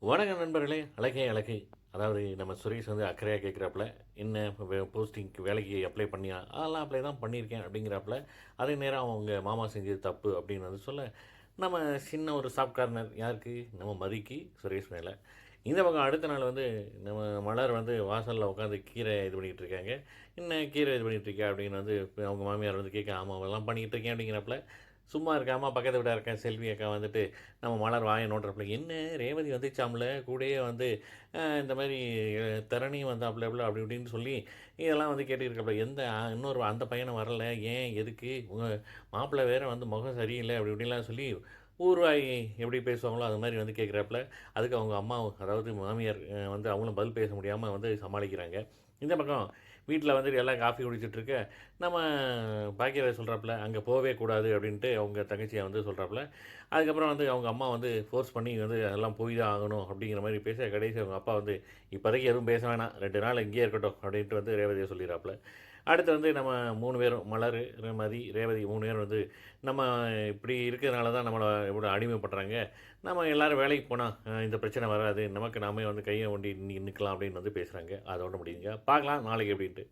வணக்கம் நண்பர்களே. அழகே அழகு. அதாவது நம்ம சுரேஷ் வந்து அக்கறையா கேட்குறாப்புல, என்ன போஸ்டிங்க்கு வேலைக்கு அப்ளை பண்ணியா? அதெல்லாம் அப்ளை தான் பண்ணியிருக்கேன் அப்படிங்கிறாப்புல. அதே நேரம் அவங்க மாமா செஞ்சது தப்பு அப்படின்னு வந்து சொல்ல, நம்ம சின்ன ஒரு சாஃப்ட் கார்னர் யாருக்கு? நம்ம மதிக்கு, சுரேஷ் மேல. இந்த பக்கம் அடுத்த நாள் வந்து நம்ம மலர் வந்து வாசல்ல உட்காந்து கீரை இது பண்ணிக்கிட்டு இருக்காங்க. "என்ன கீரை இது பண்ணிட்டு இருக்கியா?" அப்படின்னு வந்து அவங்க மாமியார் வந்து கேட்க, "ஆமா அதெல்லாம் பண்ணிக்கிட்டு இருக்கேன்" அப்படிங்கிறாப்புல. சும்மா இருக்காம பக்கத்து வீட்டா இருக்க செல்வி அக்கா வந்துட்டு நம்ம மலர் வாய நோண்டுறாப்புல, "என்ன ரேவதி வந்துச்சாம்ல, கூடயே வந்து இந்த மாரி தரணியும் வந்தாப்புல அப்படி இப்படின்னு சொல்லி இதெல்லாம் வந்து கேட்டுட்டு இருக்காப்புல. இன்னொரு அந்த பையனும் வரல. ஏன்? எதுக்கு? உங்க மாப்பிள்ளை வேற வந்து முகம் சரியில்ல" அப்படி இப்படின்லாம் சொல்லி ஊர்வாய் எப்படி பேசுவாங்களோ அது மாரி வந்து கேட்குறாப்புல. அதுக்கு அவங்க அம்மா அதாவது மாமியார் வந்து அவங்களும் பதில் பேச முடியாம வந்து சமாளிக்கிறாங்க. இந்த பக்கம் வீட்ல வந்துட்டு எல்லாம் காஃபி குடிச்சிட்டு இருக்க, நம்ம பாக்கியராஜ் சொல்றாப்புல, "அங்க போவே கூடாது" அப்படின்ட்டு அவங்க தங்கச்சிய வந்து சொல்றாப்புல. அதுக்கப்புறம் வந்து அவங்க அம்மா வந்து ஃபோர்ஸ் பண்ணி வந்து அதெல்லாம் போய் தான் ஆகணும் அப்படிங்கிற மாரி பேச, கடைசி அவங்க அப்பா வந்து, "இப்போதைக்கு எதுவும் பேச வேணாம். 2 நாள் இங்கேயே இருக்கட்டும்" அப்படின்ட்டு வந்து ரேவதிய சொல்லிறாப்புல. அடுத்து வந்து நம்ம 3 பேரும் மலரு, மதி, ரேவதி 3 பேரும் வந்து, நம்ம இப்படி இருக்கிறதுனால தான் நம்மள இவ்வளோ அடிமைப்படுத்துறாங்க. நம்ம எல்லாரும் வேலைக்கு போனா இந்த பிரச்சனை வராது. நமக்கு நாமே வந்து கைய ஊண்டி நிக்கலாம் அப்படின்னு வந்து பேசுறாங்க. அதோட முடியுதுங்க. பார்க்கலாம் நாளைக்கு எப்படின்ட்டு.